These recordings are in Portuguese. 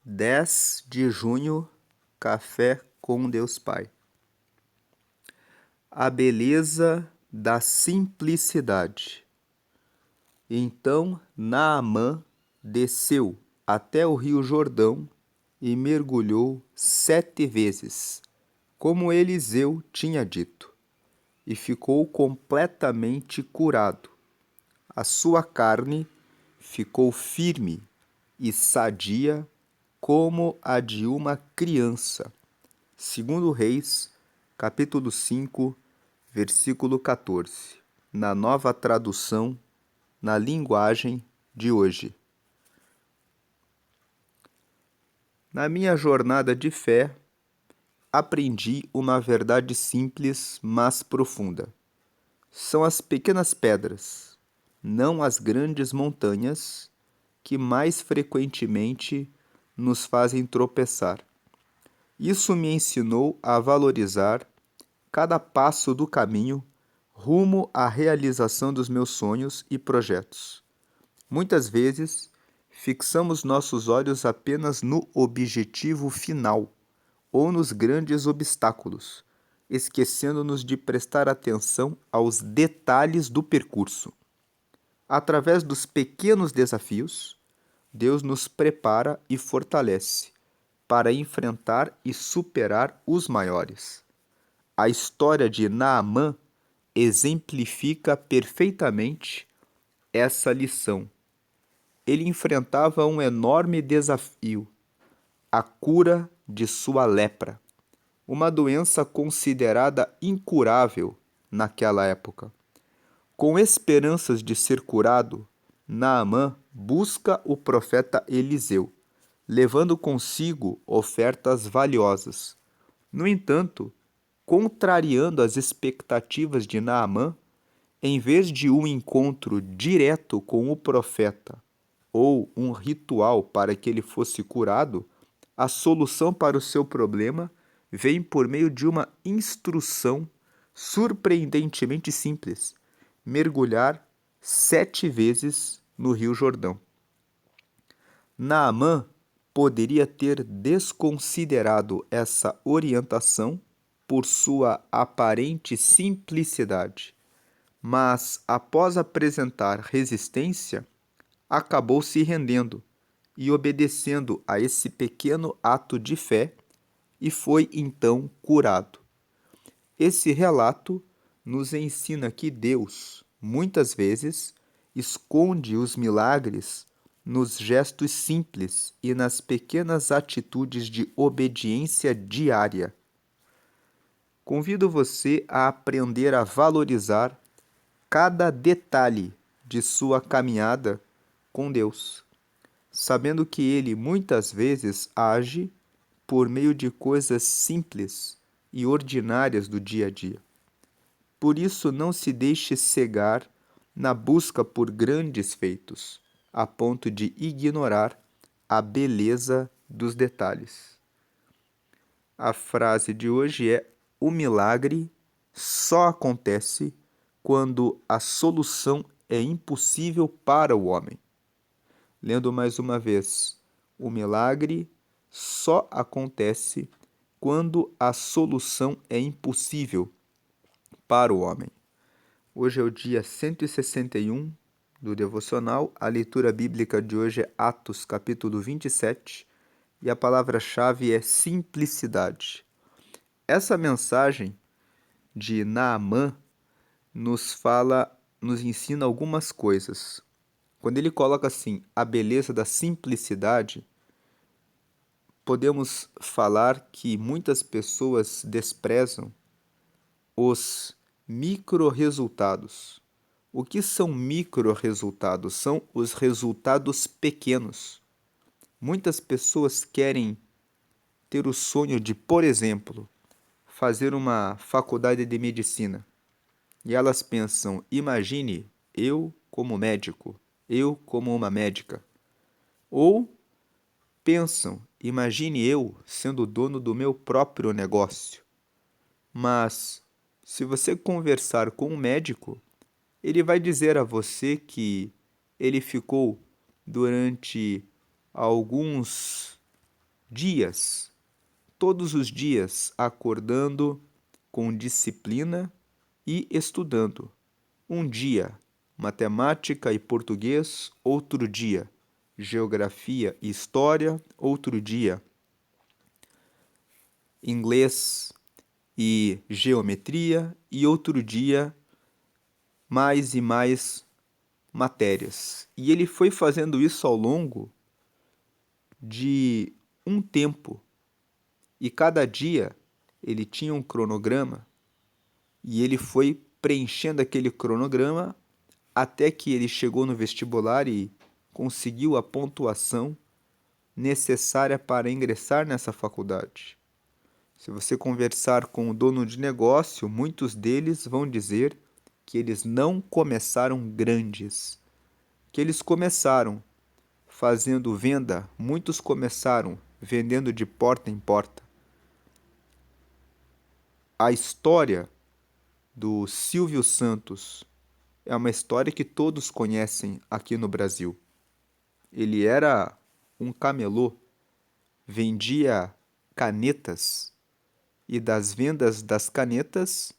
10 de junho, Café com Deus Pai. A beleza da simplicidade. Então Naamã desceu até o rio Jordão e mergulhou 7 vezes, como Eliseu tinha dito, e ficou completamente curado. A sua carne ficou firme e sadia como a de uma criança. Segundo Reis, capítulo 5, versículo 14. Na nova tradução, na linguagem de hoje. Na minha jornada de fé, aprendi uma verdade simples, mas profunda. São as pequenas pedras, não as grandes montanhas, que mais frequentemente nos fazem tropeçar. Isso me ensinou a valorizar cada passo do caminho rumo à realização dos meus sonhos e projetos. Muitas vezes, fixamos nossos olhos apenas no objetivo final ou nos grandes obstáculos, esquecendo-nos de prestar atenção aos detalhes do percurso. Através dos pequenos desafios, Deus nos prepara e fortalece para enfrentar e superar os maiores. A história de Naamã exemplifica perfeitamente essa lição. Ele enfrentava um enorme desafio, a cura de sua lepra, uma doença considerada incurável naquela época. Com esperanças de ser curado, Naamã busca o profeta Eliseu, levando consigo ofertas valiosas. No entanto, contrariando as expectativas de Naamã, em vez de um encontro direto com o profeta ou um ritual para que ele fosse curado, a solução para o seu problema vem por meio de uma instrução surpreendentemente simples: mergulhar 7 vezes no Rio Jordão. Naamã poderia ter desconsiderado essa orientação por sua aparente simplicidade, mas após apresentar resistência, acabou se rendendo e obedecendo a esse pequeno ato de fé e foi então curado. Esse relato nos ensina que Deus, muitas vezes, esconde os milagres nos gestos simples e nas pequenas atitudes de obediência diária. Convido você a aprender a valorizar cada detalhe de sua caminhada com Deus, sabendo que Ele muitas vezes age por meio de coisas simples e ordinárias do dia a dia. Por isso, não se deixe cegar na busca por grandes feitos, a ponto de ignorar a beleza dos detalhes. A frase de hoje é: o milagre só acontece quando a solução é impossível para o homem. Lendo mais uma vez: o milagre só acontece quando a solução é impossível para o homem. Hoje é o dia 161 do devocional. A leitura bíblica de hoje é Atos, capítulo 27, e a palavra-chave é simplicidade. Essa mensagem de Naamã nos ensina algumas coisas. Quando ele coloca assim, a beleza da simplicidade, podemos falar que muitas pessoas desprezam os micro-resultados. O que são micro-resultados? São os resultados pequenos. Muitas pessoas querem ter o sonho de, por exemplo, fazer uma faculdade de medicina. E elas pensam: imagine eu como médico, eu como uma médica. Ou pensam: imagine eu sendo dono do meu próprio negócio. Mas, se você conversar com um médico, ele vai dizer a você que ele ficou durante alguns Dias, todos os dias acordando com disciplina e estudando. Um dia, matemática e português, outro dia, geografia e história, outro dia, inglês e geometria, e outro dia, mais e mais matérias. E ele foi fazendo isso ao longo de um tempo. E cada dia ele tinha um cronograma e ele foi preenchendo aquele cronograma até que ele chegou no vestibular e conseguiu a pontuação necessária para ingressar nessa faculdade. Se você conversar com o dono de negócio, muitos deles vão dizer que eles não começaram grandes, que eles começaram fazendo venda, muitos começaram vendendo de porta em porta. A história do Silvio Santos é uma história que todos conhecem aqui no Brasil. Ele era um camelô, vendia canetas e das vendas das canetas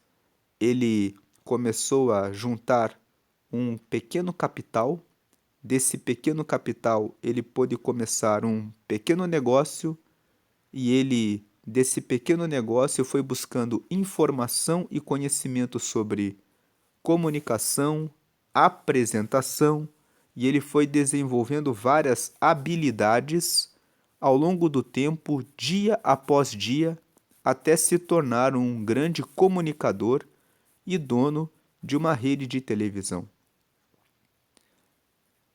ele começou a juntar um pequeno capital. Desse pequeno capital ele pôde começar um pequeno negócio e ele, desse pequeno negócio, foi buscando informação e conhecimento sobre comunicação, apresentação, e ele foi desenvolvendo várias habilidades ao longo do tempo, dia após dia, até se tornar um grande comunicador e dono de uma rede de televisão.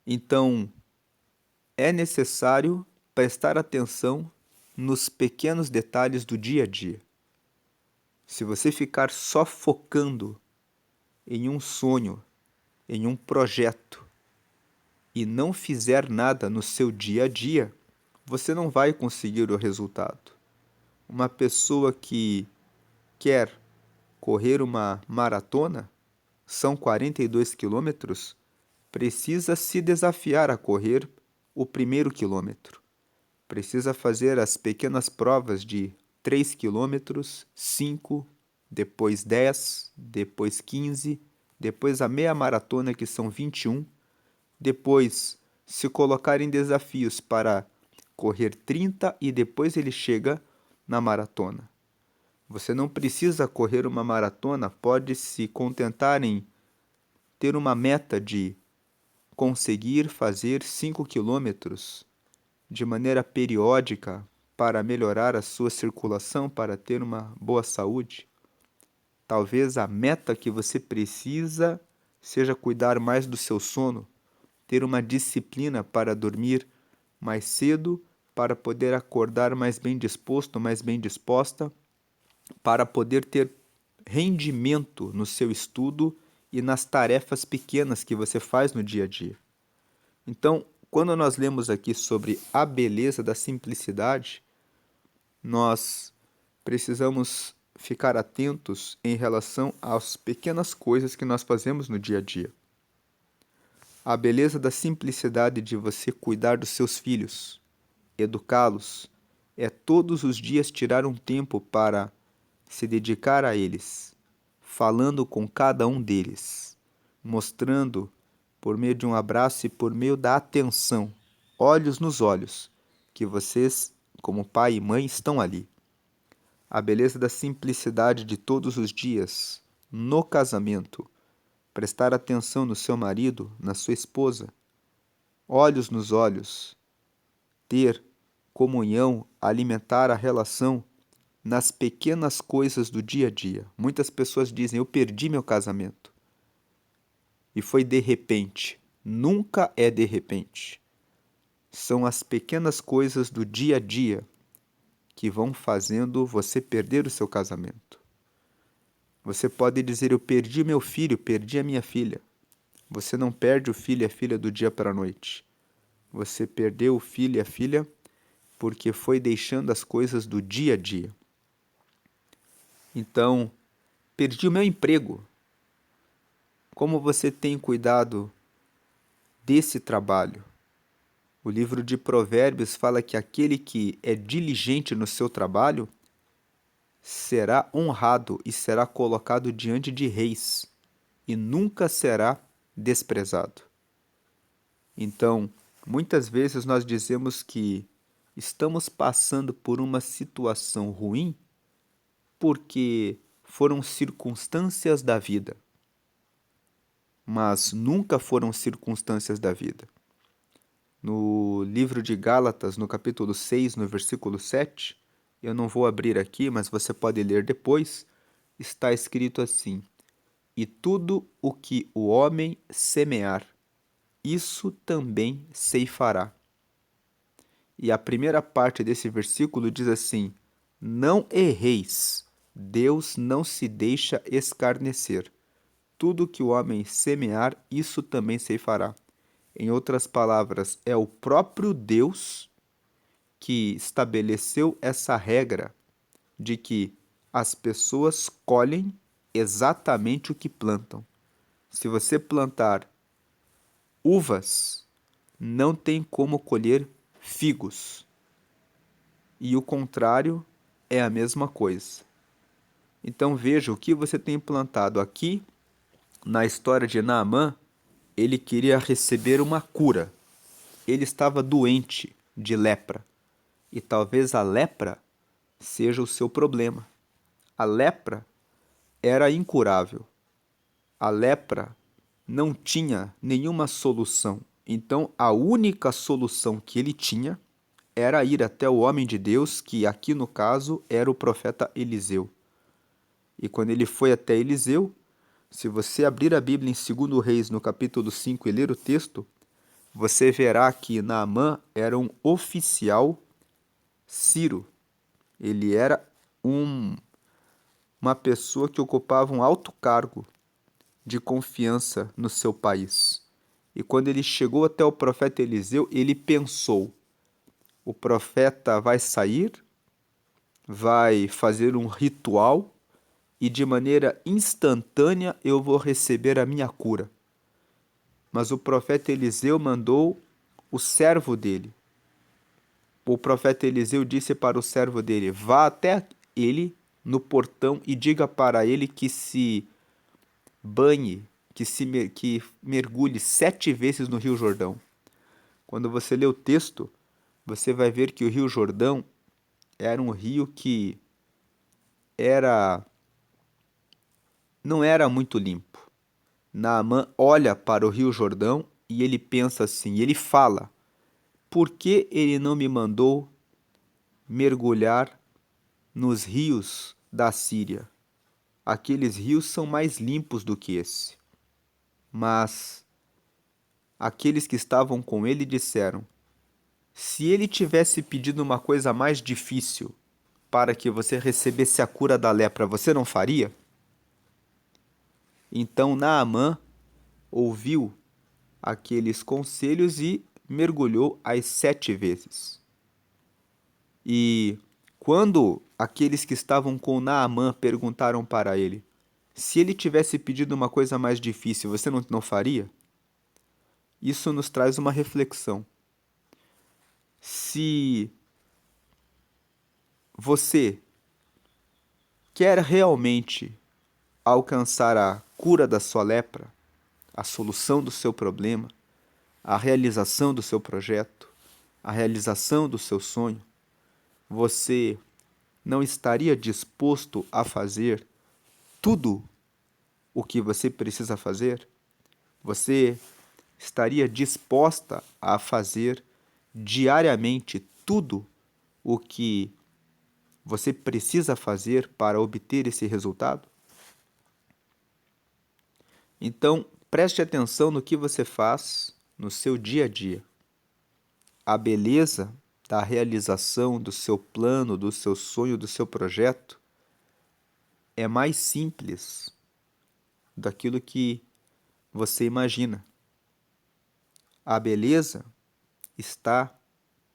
Então, é necessário prestar atenção nos pequenos detalhes do dia a dia. Se você ficar só focando em um sonho, em um projeto, e não fizer nada no seu dia a dia, você não vai conseguir o resultado. Uma pessoa que quer correr uma maratona, são 42 quilômetros, precisa se desafiar a correr o primeiro quilômetro. Precisa fazer as pequenas provas de 3 quilômetros, 5, depois 10, depois 15, depois a meia maratona, que são 21, depois se colocar em desafios para correr 30 e depois ele chega na maratona. Você não precisa correr uma maratona, pode se contentar em ter uma meta de conseguir fazer 5 quilômetros de maneira periódica para melhorar a sua circulação, para ter uma boa saúde. Talvez a meta que você precisa seja cuidar mais do seu sono, ter uma disciplina para dormir mais cedo, para poder acordar mais bem disposto, mais bem disposta, para poder ter rendimento no seu estudo e nas tarefas pequenas que você faz no dia a dia. Então, quando nós lemos aqui sobre a beleza da simplicidade, nós precisamos ficar atentos em relação às pequenas coisas que nós fazemos no dia a dia. A beleza da simplicidade de você cuidar dos seus filhos, educá-los, é todos os dias tirar um tempo para se dedicar a eles, falando com cada um deles, mostrando por meio de um abraço e por meio da atenção, olhos nos olhos, que vocês, como pai e mãe, estão ali. A beleza da simplicidade de todos os dias, no casamento, prestar atenção no seu marido, na sua esposa, olhos nos olhos, ter comunhão, alimentar a relação nas pequenas coisas do dia a dia. Muitas pessoas dizem: eu perdi meu casamento. E foi de repente. Nunca é de repente. São as pequenas coisas do dia a dia que vão fazendo você perder o seu casamento. Você pode dizer: eu perdi meu filho, perdi a minha filha. Você não perde o filho e a filha do dia para a noite. Você perdeu o filho e a filha porque foi deixando as coisas do dia a dia. Então, perdi o meu emprego. Como você tem cuidado desse trabalho? O livro de Provérbios fala que aquele que é diligente no seu trabalho será honrado e será colocado diante de reis e nunca será desprezado. Então, muitas vezes nós dizemos que estamos passando por uma situação ruim porque foram circunstâncias da vida, mas nunca foram circunstâncias da vida. No livro de Gálatas, no capítulo 6, no versículo 7, eu não vou abrir aqui, mas você pode ler depois, está escrito assim: E tudo o que o homem semear, isso também ceifará. E a primeira parte desse versículo diz assim: Não erreis, Deus não se deixa escarnecer. Tudo que o homem semear, isso também ceifará. Em outras palavras, é o próprio Deus que estabeleceu essa regra de que as pessoas colhem exatamente o que plantam. Se você plantar uvas, não tem como colher figos. E o contrário é a mesma coisa. Então veja o que você tem plantado aqui na história de Naamã. Ele queria receber uma cura. Ele estava doente de lepra. E talvez a lepra seja o seu problema. A lepra era incurável. A lepra não tinha nenhuma solução. Então, a única solução que ele tinha era ir até o homem de Deus, que aqui no caso era o profeta Eliseu. E quando ele foi até Eliseu, se você abrir a Bíblia em 2 Reis, no capítulo 5 e ler o texto, você verá que Naamã era um oficial sírio. Ele era uma pessoa que ocupava um alto cargo de confiança no seu país. E quando ele chegou até o profeta Eliseu, ele pensou: o profeta vai sair, vai fazer um ritual e de maneira instantânea eu vou receber a minha cura. Mas o profeta Eliseu mandou o servo dele. O profeta Eliseu disse para o servo dele: vá até ele no portão e diga para ele que se banhe, que mergulhe 7 vezes no Rio Jordão. Quando você lê o texto, você vai ver que o Rio Jordão era um rio que era não era muito limpo. Naamã olha para o Rio Jordão e ele pensa assim, ele fala: por que ele não me mandou mergulhar nos rios da Síria? Aqueles rios são mais limpos do que esse. Mas aqueles que estavam com ele disseram: se ele tivesse pedido uma coisa mais difícil para que você recebesse a cura da lepra, você não faria? Então Naamã ouviu aqueles conselhos e mergulhou as 7 vezes. E quando aqueles que estavam com Naamã perguntaram para ele: se ele tivesse pedido uma coisa mais difícil, você não faria? Isso nos traz uma reflexão. Se você quer realmente alcançar a cura da sua lepra, a solução do seu problema, a realização do seu projeto, a realização do seu sonho, você não estaria disposto a fazer tudo o que você precisa fazer? Você estaria disposta a fazer diariamente tudo o que você precisa fazer para obter esse resultado? Então, preste atenção no que você faz no seu dia a dia. A beleza da realização do seu plano, do seu sonho, do seu projeto é mais simples daquilo que você imagina. A beleza está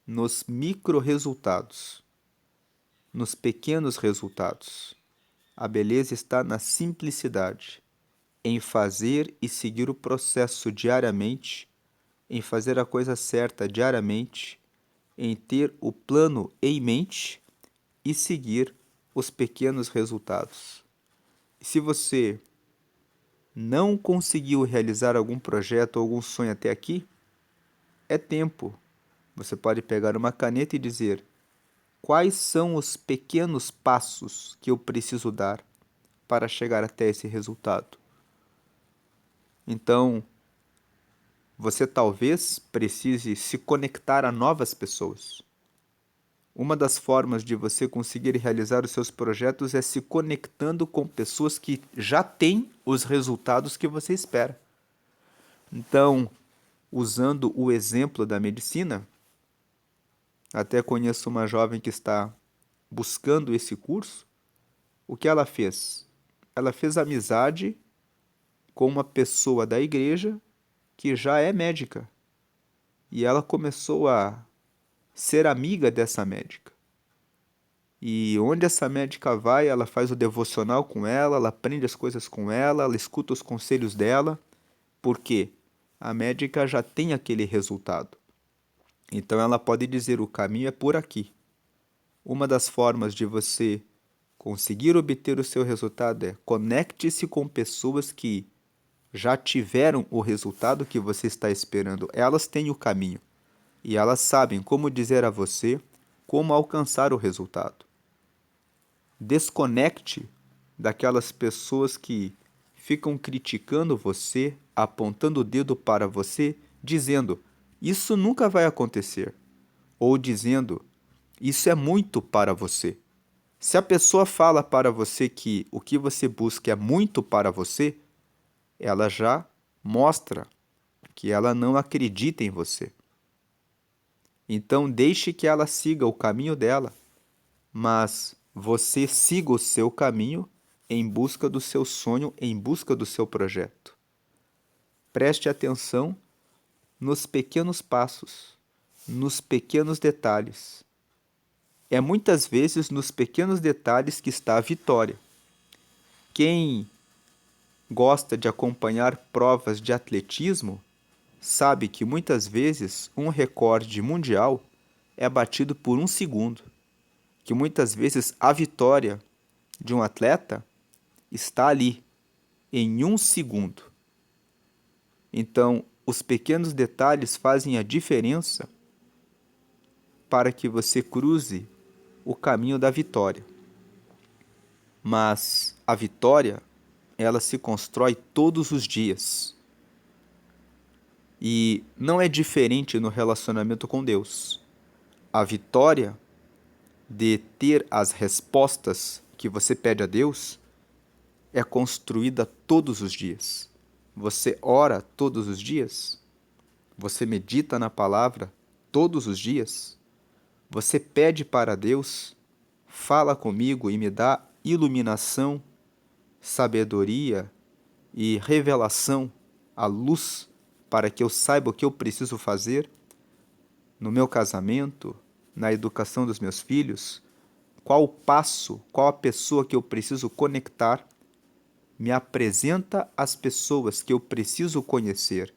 nos micro-resultados, nos pequenos resultados. A beleza está na simplicidade, em fazer e seguir o processo diariamente em fazer a coisa certa diariamente, em ter o plano em mente e seguir os pequenos resultados. E se você não conseguiu realizar algum projeto ou algum sonho até aqui, é tempo. Você pode pegar uma caneta e dizer: quais são os pequenos passos que eu preciso dar para chegar até esse resultado? Então, você talvez precise se conectar a novas pessoas. Uma das formas de você conseguir realizar os seus projetos é se conectando com pessoas que já têm os resultados que você espera. Então, usando o exemplo da medicina, até conheço uma jovem que está buscando esse curso. O que ela fez? Ela fez amizade com uma pessoa da igreja que já é médica. E ela começou a ser amiga dessa médica. E onde essa médica vai, ela faz o devocional com ela aprende as coisas com ela escuta os conselhos dela, porque a médica já tem aquele resultado. Então ela pode dizer: o caminho é por aqui. Uma das formas de você conseguir obter o seu resultado é conecte-se com pessoas que já tiveram o resultado que você está esperando. Elas têm o caminho e elas sabem como dizer a você como alcançar o resultado. Desconecte daquelas pessoas que ficam criticando você, apontando o dedo para você, dizendo: isso nunca vai acontecer, ou dizendo: isso é muito para você. Se a pessoa fala para você que o que você busca é muito para você, ela já mostra que ela não acredita em você. Então deixe que ela siga o caminho dela, mas você siga o seu caminho em busca do seu sonho, em busca do seu projeto. Preste atenção nos pequenos passos, nos pequenos detalhes. É muitas vezes nos pequenos detalhes que está a vitória. Quem gosta de acompanhar provas de atletismo sabe que muitas vezes um recorde mundial é batido por um segundo, que muitas vezes a vitória de um atleta está ali, em um segundo. Então, os pequenos detalhes fazem a diferença para que você cruze o caminho da vitória. Mas a vitória, ela se constrói todos os dias. E não é diferente no relacionamento com Deus. A vitória de ter as respostas que você pede a Deus é construída todos os dias. Você ora todos os dias? Você medita na palavra todos os dias? Você pede para Deus: fala comigo e me dá iluminação, sabedoria e revelação, a luz, para que eu saiba o que eu preciso fazer no meu casamento, na educação dos meus filhos? Qual o passo, qual a pessoa que eu preciso conectar? Me apresenta as pessoas que eu preciso conhecer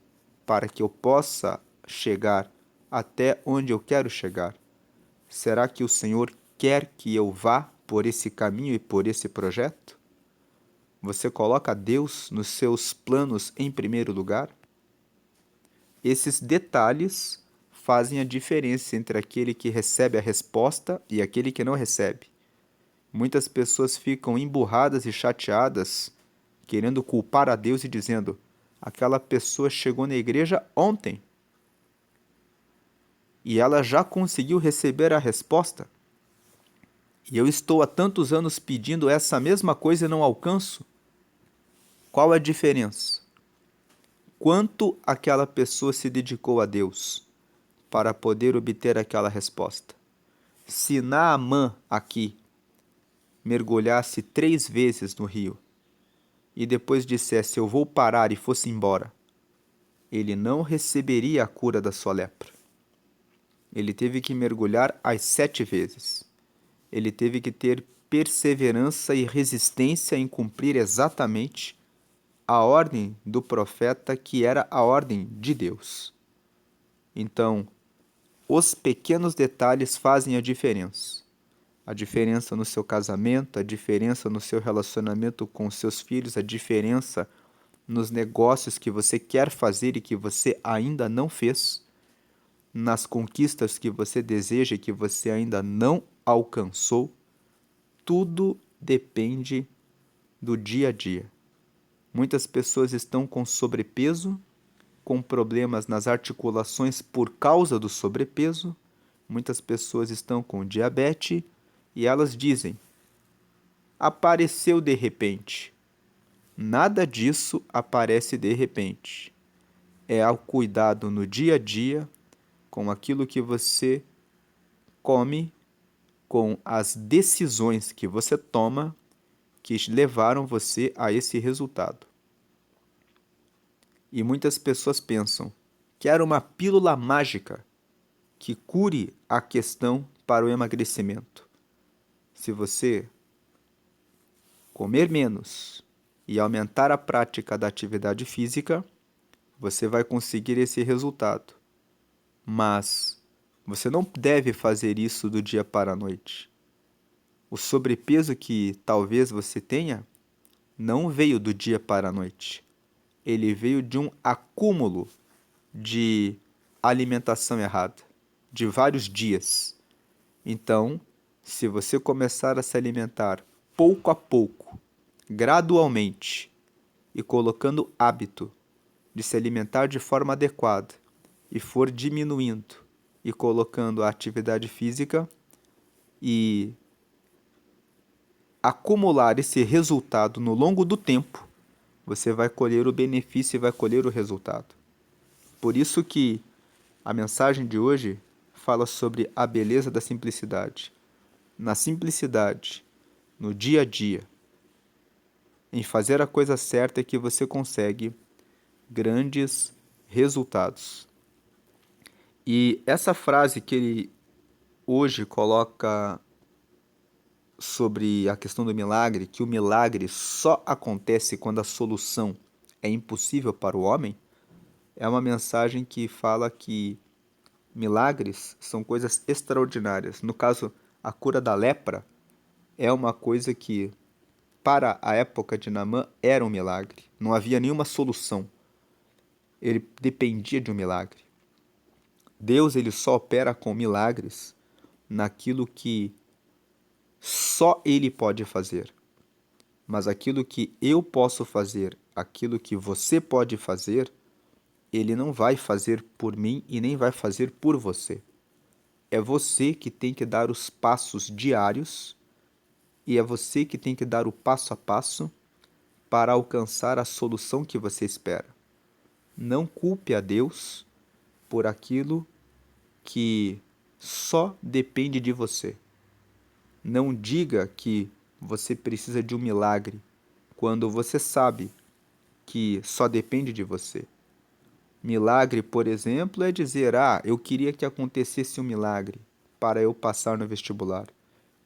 para que eu possa chegar até onde eu quero chegar. Será que o Senhor quer que eu vá por esse caminho e por esse projeto? Você coloca Deus nos seus planos em primeiro lugar? Esses detalhes fazem a diferença entre aquele que recebe a resposta e aquele que não recebe. Muitas pessoas ficam emburradas e chateadas, querendo culpar a Deus e dizendo: aquela pessoa chegou na igreja ontem e ela já conseguiu receber a resposta. E eu estou há tantos anos pedindo essa mesma coisa e não alcanço. Qual a diferença? Quanto aquela pessoa se dedicou a Deus para poder obter aquela resposta? Se Naamã aqui mergulhasse 3 vezes no rio e depois dissesse: eu vou parar, e fosse embora, ele não receberia a cura da sua lepra. Ele teve que mergulhar as 7 vezes. Ele teve que ter perseverança e resistência em cumprir exatamente a ordem do profeta, que era a ordem de Deus. Então, os pequenos detalhes fazem a diferença. A diferença no seu casamento, a diferença no seu relacionamento com os seus filhos, a diferença nos negócios que você quer fazer e que você ainda não fez, nas conquistas que você deseja e que você ainda não alcançou. Tudo depende do dia a dia. Muitas pessoas estão com sobrepeso, com problemas nas articulações por causa do sobrepeso. Muitas pessoas estão com diabetes e elas dizem: apareceu de repente. Nada disso aparece de repente. É ao cuidado no dia a dia, com aquilo que você come, com as decisões que você toma, que levaram você a esse resultado. E muitas pessoas pensam: quero uma pílula mágica que cure a questão para o emagrecimento. Se você comer menos e aumentar a prática da atividade física, você vai conseguir esse resultado. Mas você não deve fazer isso do dia para a noite. O sobrepeso que talvez você tenha não veio do dia para a noite. Ele veio de um acúmulo de alimentação errada, de vários dias. Então, se você começar a se alimentar pouco a pouco, gradualmente, e colocando hábito de se alimentar de forma adequada, e for diminuindo e colocando a atividade física e acumular esse resultado no longo do tempo, você vai colher o benefício e vai colher o resultado. Por isso que a mensagem de hoje fala sobre a beleza da simplicidade. Na simplicidade, no dia a dia, em fazer a coisa certa é que você consegue grandes resultados. E essa frase que ele hoje coloca sobre a questão do milagre, que o milagre só acontece quando a solução é impossível para o homem, é uma mensagem que fala que milagres são coisas extraordinárias. No caso, a cura da lepra é uma coisa que, para a época de Naamã, era um milagre. Não havia nenhuma solução. Ele dependia de um milagre. Deus ele só opera com milagres naquilo que só Ele pode fazer. Mas aquilo que eu posso fazer, aquilo que você pode fazer, Ele não vai fazer por mim e nem vai fazer por você. É você que tem que dar os passos diários e é você que tem que dar o passo a passo para alcançar a solução que você espera. Não culpe a Deus por aquilo que só depende de você. Não diga que você precisa de um milagre quando você sabe que só depende de você. Milagre, por exemplo, é dizer: eu queria que acontecesse um milagre para eu passar no vestibular.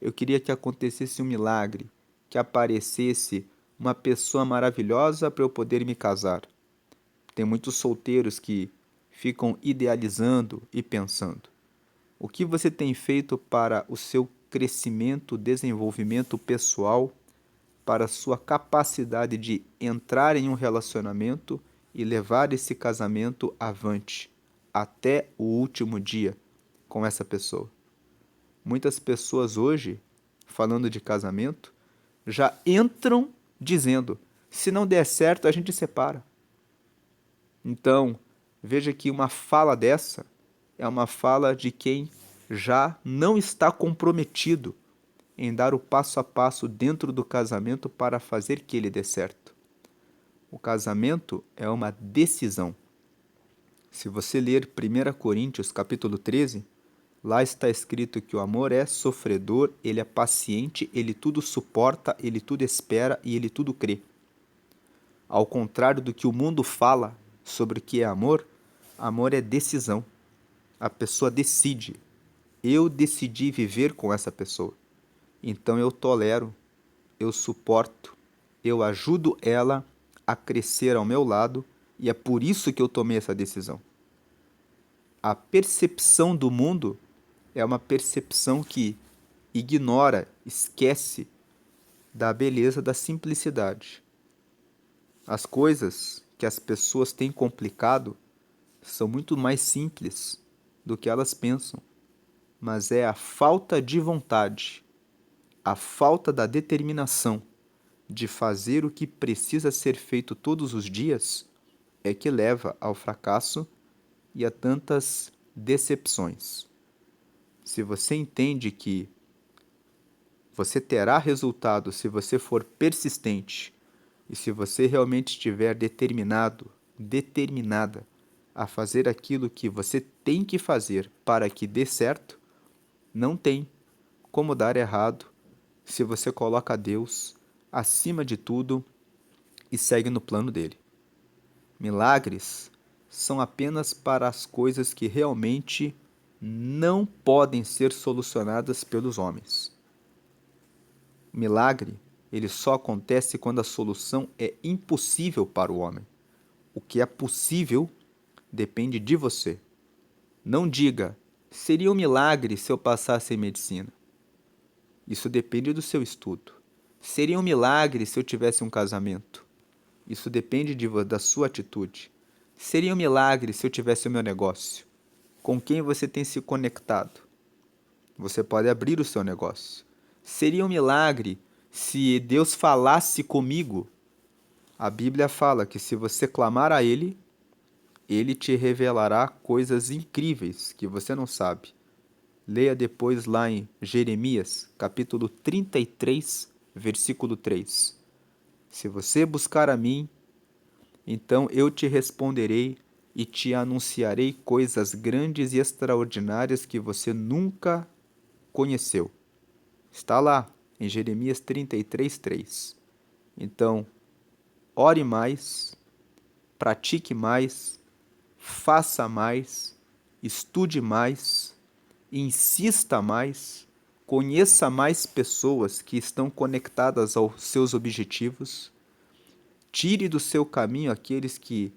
Eu queria que acontecesse um milagre, que aparecesse uma pessoa maravilhosa para eu poder me casar. Tem muitos solteiros que ficam idealizando e pensando. O que você tem feito para o seu crescimento, desenvolvimento pessoal, para a sua capacidade de entrar em um relacionamento e levar esse casamento avante até o último dia com essa pessoa? Muitas pessoas hoje, falando de casamento, já entram dizendo: se não der certo, a gente separa. Então, veja que uma fala dessa é uma fala de quem já não está comprometido em dar o passo a passo dentro do casamento para fazer que ele dê certo. O casamento é uma decisão. Se você ler 1 Coríntios capítulo 13, lá está escrito que o amor é sofredor, ele é paciente, ele tudo suporta, ele tudo espera e ele tudo crê. Ao contrário do que o mundo fala sobre o que é amor, amor é decisão. A pessoa decide. Eu decidi viver com essa pessoa. Então eu tolero, eu suporto, eu ajudo ela a crescer ao meu lado e é por isso que eu tomei essa decisão. a percepção do mundo é uma percepção que ignora, esquece da beleza da simplicidade. As coisas que as pessoas têm complicado são muito mais simples do que elas pensam, mas é a falta de vontade, a falta da determinação de fazer o que precisa ser feito todos os dias é que leva ao fracasso e a tantas decepções. Se você entende que você terá resultado se você for persistente e se você realmente estiver determinado, determinada a fazer aquilo que você tem que fazer para que dê certo, não tem como dar errado se você coloca Deus acima de tudo e segue no plano dele. Milagres são apenas para as coisas que realmente não podem ser solucionadas pelos homens. O milagre, ele só acontece quando a solução é impossível para o homem. O que é possível depende de você. Não diga, seria um milagre se eu passasse em medicina. Isso depende do seu estudo. Seria um milagre se eu tivesse um casamento. Isso depende da sua atitude. Seria um milagre se eu tivesse o meu negócio. Com quem você tem se conectado? Você pode abrir o seu negócio. Seria um milagre se Deus falasse comigo. A Bíblia fala que se você clamar a Ele, Ele te revelará coisas incríveis que você não sabe. Leia depois lá em Jeremias, capítulo 33, versículo 3. Se você buscar a mim, então eu te responderei e te anunciarei coisas grandes e extraordinárias que você nunca conheceu. Está lá em Jeremias 33, 3. Então, ore mais, pratique mais, faça mais, estude mais, insista mais, conheça mais pessoas que estão conectadas aos seus objetivos, tire do seu caminho aqueles que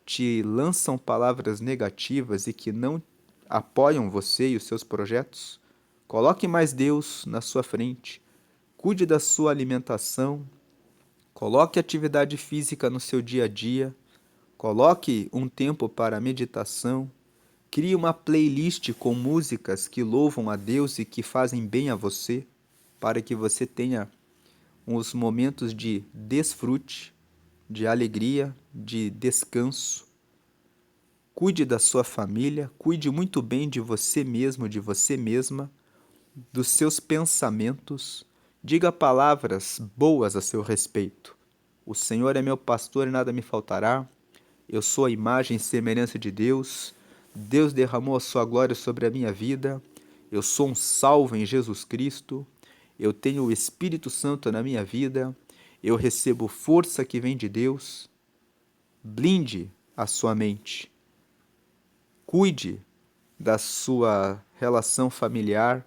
te lançam palavras negativas e que não apoiam você e os seus projetos. Coloque mais Deus na sua frente, cuide da sua alimentação, coloque atividade física no seu dia a dia, coloque um tempo para meditação, crie uma playlist com músicas que louvam a Deus e que fazem bem a você, para que você tenha uns momentos de desfrute, de alegria, de descanso. Cuide da sua família, cuide muito bem de você mesmo, de você mesma, dos seus pensamentos. Diga palavras boas a seu respeito. O Senhor é meu pastor e nada me faltará. Eu sou a imagem e semelhança de Deus. Deus derramou a sua glória sobre a minha vida. Eu sou um salvo em Jesus Cristo. Eu tenho o Espírito Santo na minha vida. Eu recebo força que vem de Deus. Blinde a sua mente. Cuide da sua relação familiar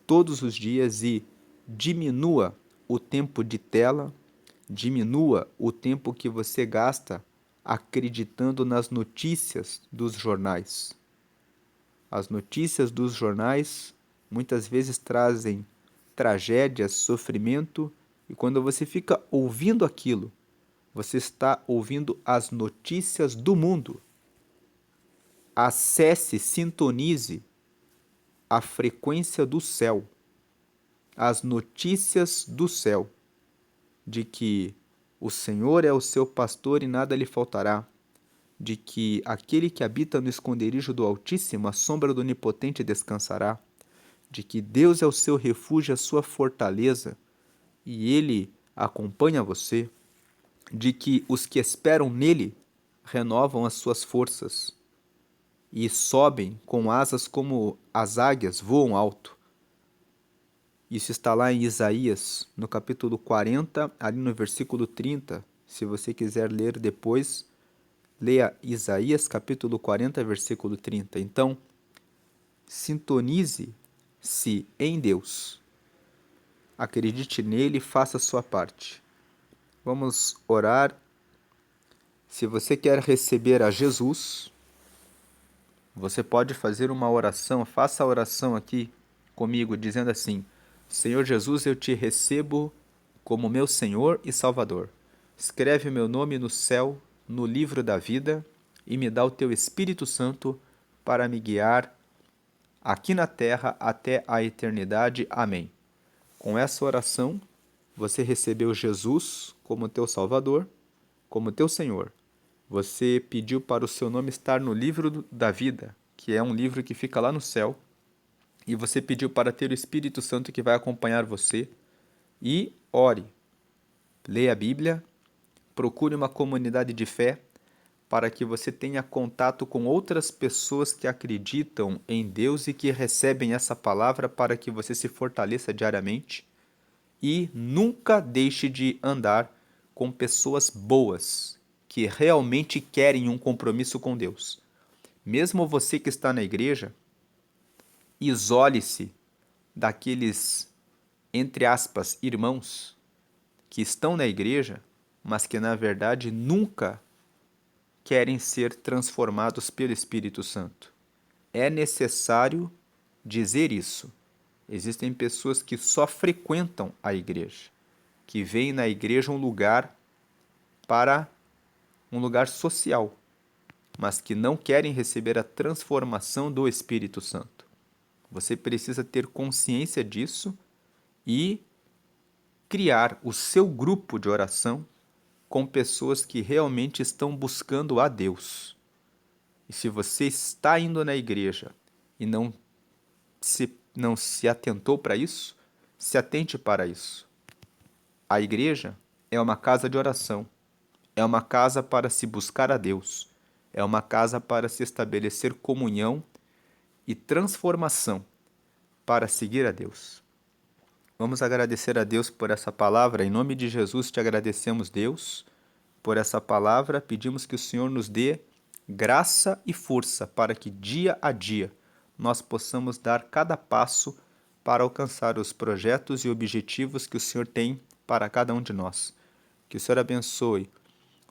todos os dias e diminua o tempo de tela, diminua o tempo que você gasta acreditando nas notícias dos jornais. As notícias dos jornais muitas vezes trazem tragédias, sofrimento, e quando você fica ouvindo aquilo, você está ouvindo as notícias do mundo. Acesse, sintonize a frequência do céu, as notícias do céu, de que o Senhor é o seu pastor e nada lhe faltará, de que aquele que habita no esconderijo do Altíssimo, a sombra do Onipotente descansará, de que Deus é o seu refúgio, a sua fortaleza, e Ele acompanha você, de que os que esperam nele renovam as suas forças e sobem com asas como as águias, voam alto. Isso está lá em Isaías, no capítulo 40, ali no versículo 30. Se você quiser ler depois, leia Isaías, capítulo 40, versículo 30. Então, sintonize-se em Deus. Acredite nele e faça a sua parte. Vamos orar. Se você quer receber a Jesus, Você pode fazer uma oração, faça a oração aqui comigo, dizendo assim: Senhor Jesus, eu te recebo como meu Senhor e Salvador. Escreve meu nome no céu, no livro da vida, e me dá o teu Espírito Santo para me guiar aqui na terra até a eternidade. Amém. Com essa oração, você recebeu Jesus como teu Salvador, como teu Senhor. Você pediu para o seu nome estar no livro da vida, que é um livro que fica lá no céu, e você pediu para ter o Espírito Santo que vai acompanhar você. E ore, leia a Bíblia, procure uma comunidade de fé para que você tenha contato com outras pessoas que acreditam em Deus e que recebem essa palavra para que você se fortaleça diariamente. E nunca deixe de andar com pessoas boas, que realmente querem um compromisso com Deus. Mesmo você que está na igreja, isole-se daqueles, entre aspas, irmãos que estão na igreja, mas que na verdade nunca querem ser transformados pelo Espírito Santo. É necessário dizer isso. Existem pessoas que só frequentam a igreja, que veem na igreja um lugar social, mas que não querem receber a transformação do Espírito Santo. Você precisa ter consciência disso e criar o seu grupo de oração com pessoas que realmente estão buscando a Deus. E se você está indo na igreja e não se atentou para isso, se atente para isso. A igreja é uma casa de oração, é uma casa para se buscar a Deus, é uma casa para se estabelecer comunhão e transformação para seguir a Deus. Vamos agradecer a Deus por essa palavra. Em nome de Jesus te agradecemos, Deus, por essa palavra. Pedimos que o Senhor nos dê graça e força para que dia a dia nós possamos dar cada passo para alcançar os projetos e objetivos que o Senhor tem para cada um de nós. Que o Senhor abençoe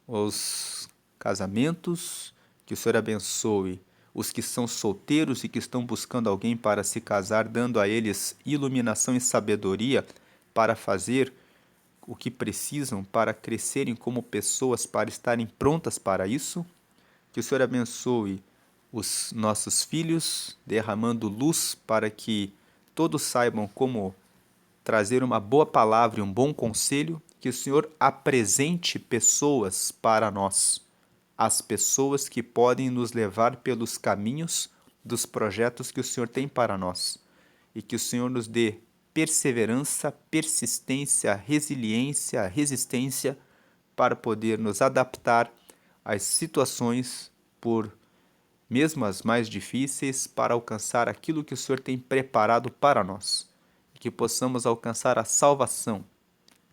os casamentos, que o Senhor abençoe os que são solteiros e que estão buscando alguém para se casar, dando a eles iluminação e sabedoria para fazer o que precisam para crescerem como pessoas, para estarem prontas para isso. Que o Senhor abençoe os nossos filhos, derramando luz para que todos saibam como trazer uma boa palavra e um bom conselho. Que o Senhor apresente pessoas para nós, as pessoas que podem nos levar pelos caminhos dos projetos que o Senhor tem para nós. E que o Senhor nos dê perseverança, persistência, resiliência, resistência para poder nos adaptar às situações, por mesmo as mais difíceis, para alcançar aquilo que o Senhor tem preparado para nós. E que possamos alcançar a salvação,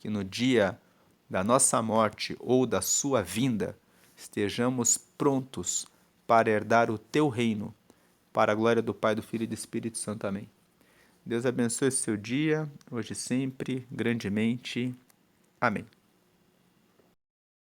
que no dia da nossa morte ou da sua vinda estejamos prontos para herdar o teu reino, para a glória do Pai, do Filho e do Espírito Santo. Amém. Deus abençoe o seu dia, hoje e sempre, grandemente. Amém.